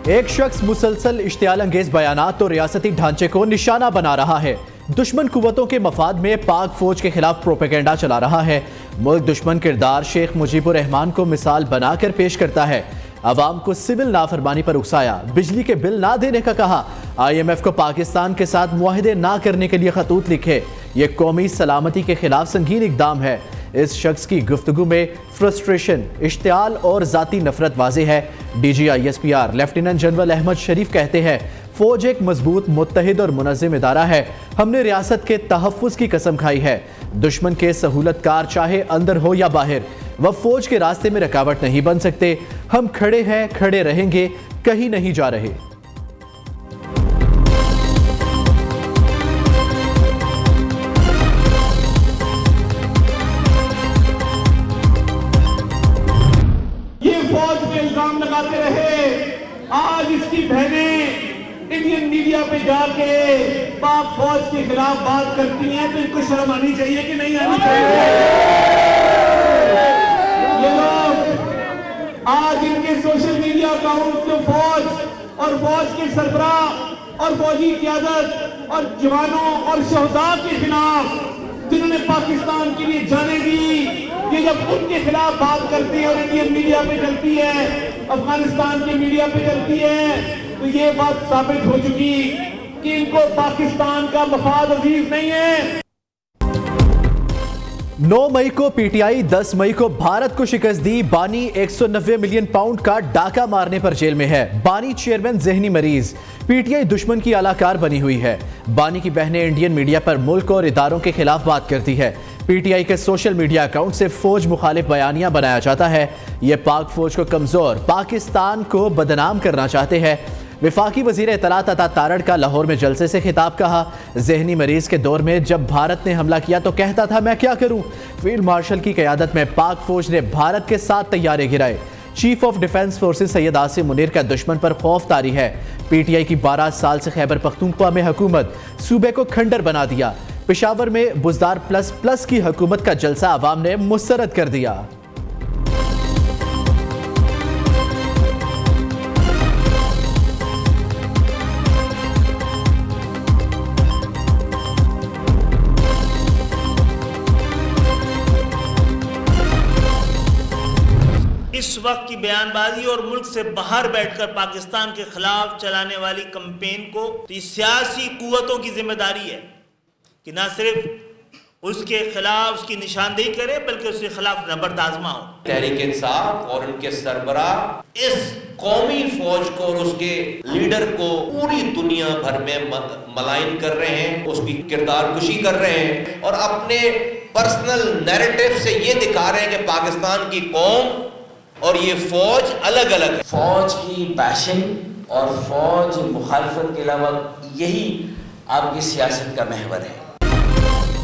एक शख्स मुसलसल इश्तियाल अंगेज बयानात तो रियासती ढांचे को निशाना बना रहा है। दुश्मन कुव्वतों के मफाद में पाक फौज के खिलाफ प्रोपेगेंडा चला रहा है। मुल्क दुश्मन किरदार शेख मुजीबुर रहमान को मिसाल बनाकर पेश करता है। अवाम को सिविल नाफरमानी पर उकसाया, बिजली के बिल ना देने का कहा। IMF को पाकिस्तान के साथ मुआहदे ना करने के लिए खतूत लिखे। ये कौमी सलामती के खिलाफ संगीन इकदाम है। इस शख्स की गुफ्तगू में फ्रस्ट्रेशन, इश्तियाल और जाती नफरत वाज़ेह है। DG ISPR lieutenant general Ahmed Sharif कहते हैं, फौज एक मजबूत, मुत्तहिद और मुनज़्ज़म इदारा है। हमने रियासत के तहफ़्फ़ुज़ की कसम खाई है। दुश्मन के सहूलतकार चाहे अंदर हो या बाहर, वह फौज के रास्ते में रुकावट नहीं बन सकते। हम खड़े हैं, खड़े रहेंगे, कहीं नहीं जा रहे। ये फौज पे इल्जाम लगाते रहे, आज इसकी बहनें इंडियन मीडिया पे जाके पाक फौज के खिलाफ बात करती हैं, तो इनको शर्म आनी चाहिए कि नहीं आनी चाहिए? ये लोग आज इनके सोशल मीडिया अकाउंट तो फौज और फौज के सरबराह और फौजी क़यादत और जवानों और शहदा के खिलाफ, जिन्होंने पाकिस्तान के लिए जाने दी, ये जब उनके खिलाफ बात करती है और इंडियन मीडिया पे चलती है, अफगानिस्तान के मीडिया पे चलती है, तो ये बात साबित हो चुकी कि इनको पाकिस्तान का मफाद अजीज नहीं है। 9 मई को PTI, 10 मई को भारत को शिकस्त दी। बानी 190 मिलियन पाउंड का डाका मारने पर जेल में है। बानी चेयरमैन ज़हनी मरीज। PTI दुश्मन की आलाकार बनी हुई है। बानी की बहनें इंडियन मीडिया पर मुल्क और इदारों के खिलाफ बात करती है। PTI के सोशल मीडिया अकाउंट से फौज मुखालिफ बयानियां बनाया जाता है। ये पाक फौज को कमजोर, पाकिस्तान को बदनाम करना चाहते हैं। विफाकी वजीर इत्तलात अता तारड़ का लाहौर में जलसे से खिताब कहा। ज़हनी मरीज के दौर में जब भारत ने हमला किया तो कहता था मैं क्या करूं। फील्ड मार्शल की क़यादत में पाक फौज ने भारत के 7 तैयारे गिराए। Chief of defence forces Syed Asim Munir का दुश्मन पर खौफ तारी है। PTI की 12 साल से खैबर पख्तूनख्वा में हुकूमत, सूबे को खंडर बना दिया। पेशावर में बुजदार प्लस की हुकूमत का जलसा अवाम ने मुस्तरद कर दिया। इस वक्त की बयानबाजी और मुल्क से बाहर बैठकर पाकिस्तान के खिलाफ चलाने वाली कैंपेन को तो सियासी कुव्वतों की जिम्मेदारी है कि न सिर्फ उसके खिलाफ उसकी निशानदेही करे, बल्कि उसके खिलाफ नबर्द आजमा हो। तहरीक इंसाफ और उनके सरबराह इस कौमी फौज को और उसके लीडर को पूरी दुनिया भर में मलाइन कर रहे हैं, उसकी किरदार कुशी कर रहे हैं और अपने पर्सनल नैरेटिव से ये दिखा रहे हैं कि पाकिस्तान की कौम और ये फौज अलग अलग है। फौज की बैशिंग और फौज मुखालफत के अलावा यही आपकी सियासत का महवर है।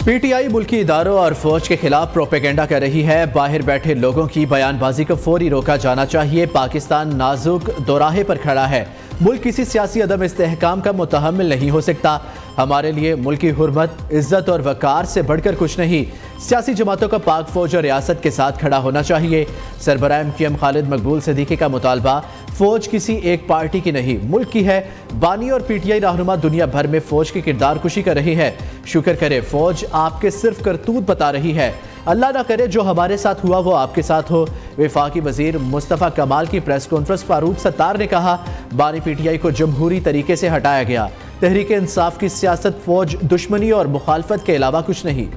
PTI मुल्की इदारों और फौज के खिलाफ प्रोपेगेंडा कर रही है। बाहर बैठे लोगों की बयानबाजी को फौरी रोका जाना चाहिए। पाकिस्तान नाजुक दोराहे पर खड़ा है। मुल्क किसी सियासी अदम इस्तेहकाम का मुतहम्मिल नहीं हो सकता। हमारे लिए मुल्क की हुर्मत, इज्जत और वकार से बढ़कर कुछ नहीं। सियासी जमातों का पाक फौज और रियासत के साथ खड़ा होना चाहिए। सरबराह MQM खालिद मकबूल सिद्दीकी का मुतालबा, फौज किसी एक पार्टी की नहीं, मुल्क की है। बानी और PTI रहनुमा दुनिया भर में फौज की किरदार कुशी कर रही है। शुक्र करे फौज आपके सिर्फ करतूत बता रही है। अल्लाह ना करे जो हमारे साथ हुआ वो आपके साथ हो। विफाकी वजीर मुस्तफ़ा कमाल की प्रेस कॉन्फ्रेंस फारूक सत्तार ने कहा, बानी PTI को जमहूरी तरीके से हटाया गया। तहरीक इंसाफ की सियासत फौज दुश्मनी और मुखालफत के अलावा कुछ नहीं।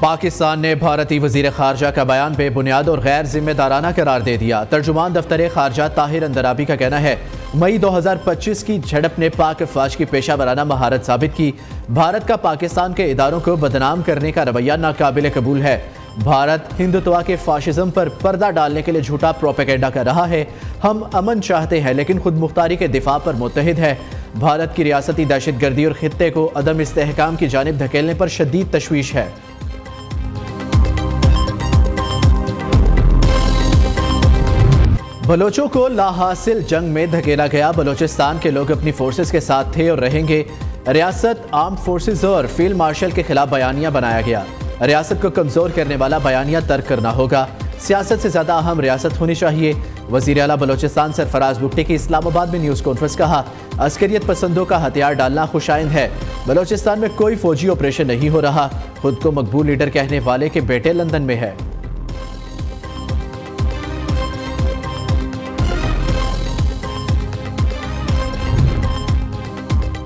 पाकिस्तान ने भारतीय वजीर खारजा का बयान बेबुनियाद और गैर जिम्मेदाराना करार दे दिया। तर्जुमान दफ्तर खारजा ताहिर अंदराबी का कहना है, मई 2025 की झड़प ने पाक अफवाज की पेशा वराना महारत साबित की। भारत का पाकिस्तान के इदारों को बदनाम करने का रवैया नाकाबिल कबूल है। भारत हिंदुत्व के फाशिज्म पर पर्दा डालने के लिए झूठा प्रोपेगेंडा कर रहा है। हम अमन चाहते हैं लेकिन खुद मुख्तारी के दिफा पर मुत्तहिद है। भारत की रियासती दहशतगर्दी और खित्ते को अदम इस्तेहकाम की जानिब धकेलने पर शदीद तशवीश है। बलोचों को लाहासिल जंग में धकेला गया। बलोचिस्तान के लोग अपनी फोर्सेस के साथ थे और रहेंगे। रियासत आर्म्ड फोर्सेस और फील्ड मार्शल के खिलाफ बयानिया बनाया गया। रियासत को कमजोर करने वाला बयानिया तर्क करना होगा। सियासत से ज्यादा अहम रियासत होनी चाहिए। वजीर आला बलोचिस्तान सरफराज भुट्टो की इस्लामाबाद में न्यूज कॉन्फ्रेंस। कहा, अस्करियत पसंदों का हथियार डालना खुशाइंद है। बलोचिस्तान में कोई फौजी ऑपरेशन नहीं हो रहा। खुद को मकबूल लीडर कहने वाले के बेटे लंदन में है।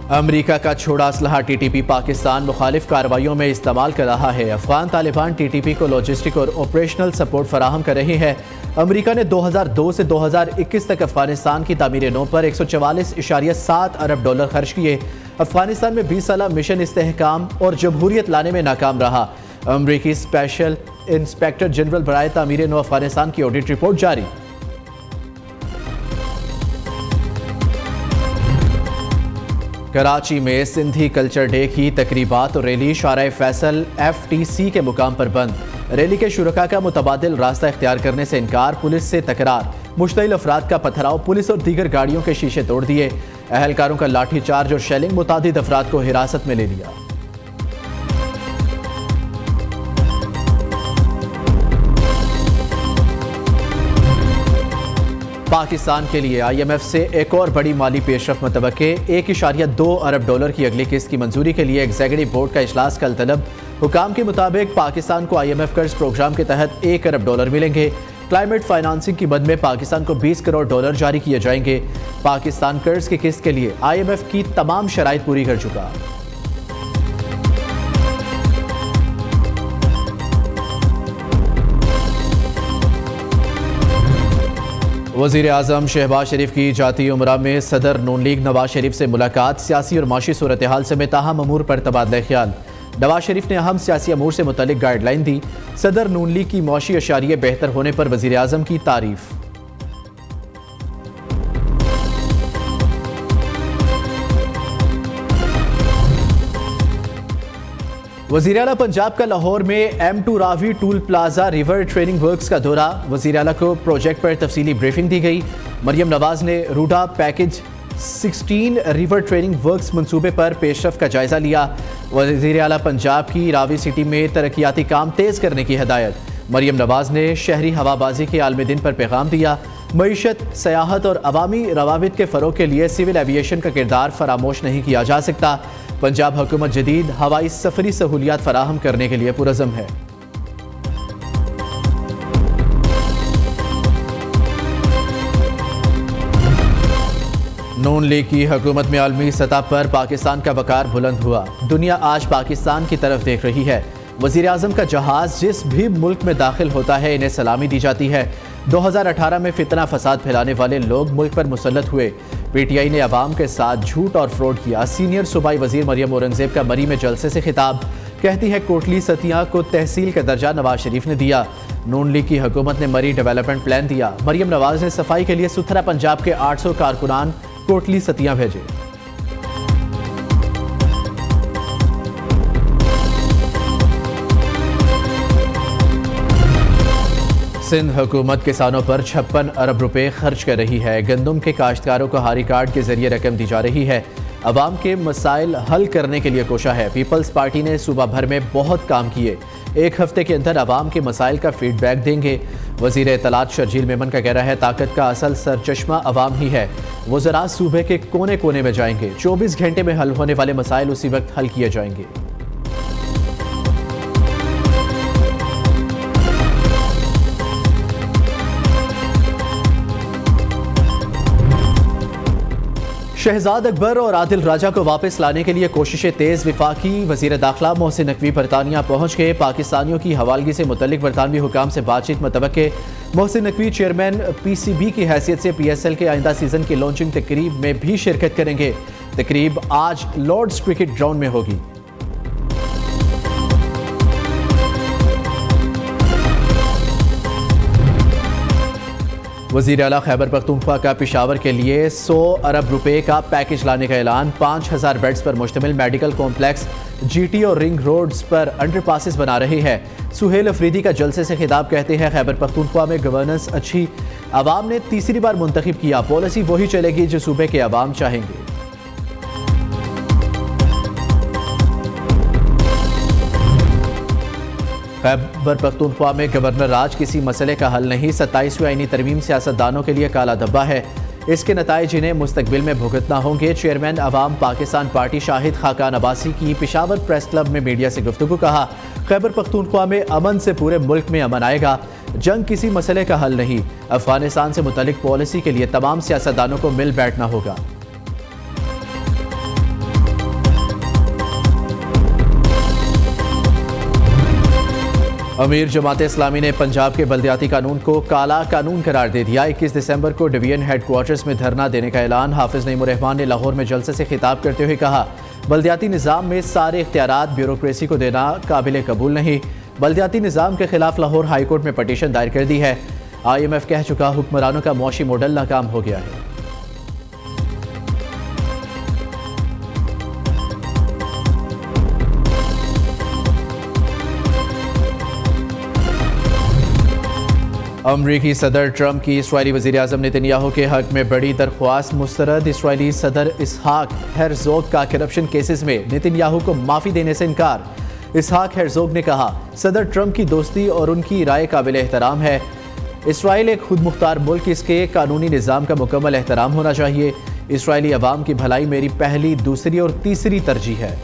अमेरिका का छोड़ा असलहा टीटीपी पाकिस्तान मुखालिफ कार्रवाइयों में इस्तेमाल कर रहा है। अफगान तालिबान टीटीपी को लॉजिस्टिक और ऑपरेशनल सपोर्ट फराहम कर रही है। अमेरिका ने 2002 से 2021 तक अफगानिस्तान की तामीर नौ पर $144.7 अरब खर्च किए। अफगानिस्तान में 20 साल मिशन इस्तेहकाम और जमहूरियत लाने में नाकाम रहा। अमरीकी स्पेशल इंस्पेक्टर जनरल बराए तामीर नौ अफगानिस्तान की ऑडिट रिपोर्ट जारी। कराची में सिंधी कल्चर डे की तकरीबात और रैली शाराए फैसल FTC के मुकाम पर बंद। रैली के शुरका का मुतबादिल रास्ता इख्तियार करने से इनकार, पुलिस से तकरार, मुश्तइल अफराद का पथराव, पुलिस और दीगर गाड़ियों के शीशे तोड़ दिए। अहलकारों का लाठी चार्ज और शेलिंग, मुतादिद अफराद को हिरासत में ले लिया। पाकिस्तान के लिए IMF से एक और बड़ी माली पेशरफ मुतवक्के। $1.2 अरब की अगली किस्त की मंजूरी के लिए एग्जीक्यूटिव बोर्ड का इजलास कल तलब। हुकाम के मुताबिक पाकिस्तान को IMF कर्ज प्रोग्राम के तहत $1 अरब मिलेंगे। क्लाइमेट फाइनेंसिंग की मद में पाकिस्तान को $20 करोड़ जारी किए जाएंगे। पाकिस्तान कर्ज की किस्त के लिए IMF की तमाम शराइत पूरी कर चुका। वज़ीर आज़म शहबाज शरीफ की जाती उमरा में सदर नून लीग नवाज शरीफ से मुलाकात। सियासी और माशी सूरत हाल समेत अहम अमूर पर तबादला ख्याल। नवाज शरीफ ने अहम सियासी अमूर से मुतल्लिक गाइडलाइन दी। सदर नून लीग की मौशी अशारिये बेहतर होने पर वज़ीर आज़म की तारीफ। वज़ीर आला पंजाब का लाहौर में M2 Ravi toll plaza river training works का दौरा। वज़ीर आला को प्रोजेक्ट पर तफसीली ब्रीफिंग दी गई। मरियम नवाज ने RUDA package 16 river training works मंसूबे पर पेशरफ का जायजा लिया। वज़ीर आला पंजाब की रावी सिटी में तरक्याती काम तेज करने की हिदायत। मरियम नवाज ने शहरी हवाबाजी के आलमी दिन पर पैगाम दिया। मईशत, सयाहत और अवामी रवाबित के फ़रोग के लिए सिविल एविएशन का किरदार फरामोश नहीं किया जा सकता। पंजाब हुकूमत जदीद हवाई सफरी सहूलियात फराहम करने के लिए पुरज़म है। नून लीग की हुकूमत में आलमी सतह पर पाकिस्तान का वकार बुलंद हुआ। दुनिया आज पाकिस्तान की तरफ देख रही है। वज़ीर आज़म का जहाज़ जिस भी मुल्क में दाखिल होता है इन्हें सलामी दी जाती है। 2018 में फितना फसाद फैलाने वाले लोग मुल्क पर मुसल्लत हुए। PTI ने अवाम के साथ झूठ और फ्रॉड किया। सीनियर सूबाई वजीर मरियम औरंगजेब का मरी में जलसे से खिताब। कहती है कोटली सतिया को तहसील का दर्जा नवाज शरीफ ने दिया। नून लीग की हुकूमत ने मरी डेवलपमेंट प्लान दिया। मरियम नवाज ने सफाई के लिए सुथरा पंजाब के 800 कारकुनान कोटली सतिया भेजे। सिंध हुकूमत किसानों पर 56 अरब रुपए खर्च कर रही है। गंदम के काश्तकारों को हारी कार्ड के जरिए रकम दी जा रही है। अवाम के मसाइल हल करने के लिए कोशा है। पीपल्स पार्टी ने सूबा भर में बहुत काम किए। 1 हफ्ते के अंदर अवाम के मसाइल का फीडबैक देंगे। वजीर इत्तलात शर्जील मेमन का कहना है ताकत का असल सरचश्मा अवाम ही है। वज़रा सूबे के कोने कोने में जाएंगे। 24 घंटे में हल होने वाले मसाइल उसी वक्त हल किए जाएंगे। शहजाद अकबर और आदिल राजा को वापस लाने के लिए कोशिशें तेज। वफाकी वजीर दाखिला मोहसिन नकवी बरतानिया पहुंच गए। पाकिस्तानियों की हवालगी से मुतल्लिक बरतानवी हुकाम से बातचीत मुतवक्के। मोहसिन नकवी चेयरमैन PCB की हैसियत से PSL के आइंदा सीजन की लॉन्चिंग तकरीब में भी शिरकत करेंगे। तकरीब आज लॉर्ड्स क्रिकेट ग्राउंड में होगी। वज़ीर आला खैबर पख्तूनख्वा का पेशावर के लिए 100 अरब रुपए का पैकेज लाने का ऐलान। 5000 बेड्स पर मुश्तमिल मेडिकल कॉम्प्लेक्स GT और रिंग रोड्स पर अंडरपासेस बना रहे हैं। सुहेल अफरीदी का जलसे से खिताब। कहते हैं खैबर पख्तूनख्वा में गवर्नेंस अच्छी अवाम ने तीसरी बार मुंतखब किया, पॉलिसी वही चलेगी जो सूबे के अवाम चाहेंगे। खैबर पख्तूनख्वा में गवर्नर राज किसी मसले का हल नहीं, 27वीं आईनी तरमीम सियासतदानों के लिए काला धब्बा है, इसके नताइज इन्हें मुस्तकबिल में भुगतना होंगे। चेयरमैन अवाम पाकिस्तान पार्टी शाहिद खाकान अब्बासी की पेशावर प्रेस क्लब में मीडिया से गुफ्तगू। कहा, खैबर पख्तूनख्वा में अमन से पूरे मुल्क में अमन आएगा, जंग किसी मसले का हल नहीं। अफगानिस्तान से मुतल्लिक पॉलिसी के लिए तमाम सियासतदानों को मिल बैठना होगा। अमीर जमात इस्लामी ने पंजाब के बल्दियाती कानून को काला कानून करार दे दिया। 21 दिसंबर को डिवीजन हेडक्वार्टर्स में धरना देने का ऐलान। हाफिज नईमुर रहमान ने लाहौर में जलसे से खिताब करते हुए कहा, बल्दियाती निज़ाम में सारे इख्तियारात ब्यूरोक्रेसी को देना काबिल कबूल नहीं। बल्दियाती निज़ाम के खिलाफ लाहौर हाई कोर्ट में पटिशन दायर कर दी है। IMF कह चुका, हुक्मरानों का मुआशी मॉडल नाकाम हो गया है। अमरीकी सदर ट्रंप की इसराइली वज़ीर-ए-आज़म नेतन्याहू के हक में बड़ी दरख्वास्त मुस्तरद। इसराइली सदर इसहाक हेर्ज़ोग का करप्शन केसेस में नेतन्याहू को माफ़ी देने से इनकार। इसहाक हेर्ज़ोग ने कहा, सदर ट्रंप की दोस्ती और उनकी राय काबिल एहतराम है। इसराइल एक खुद मुख्तार मुल्क, इसके कानूनी निज़ाम का मुकम्मल एहतराम होना चाहिए। इसराइली अवाम की भलाई मेरी पहली, दूसरी और तीसरी तरजीह है।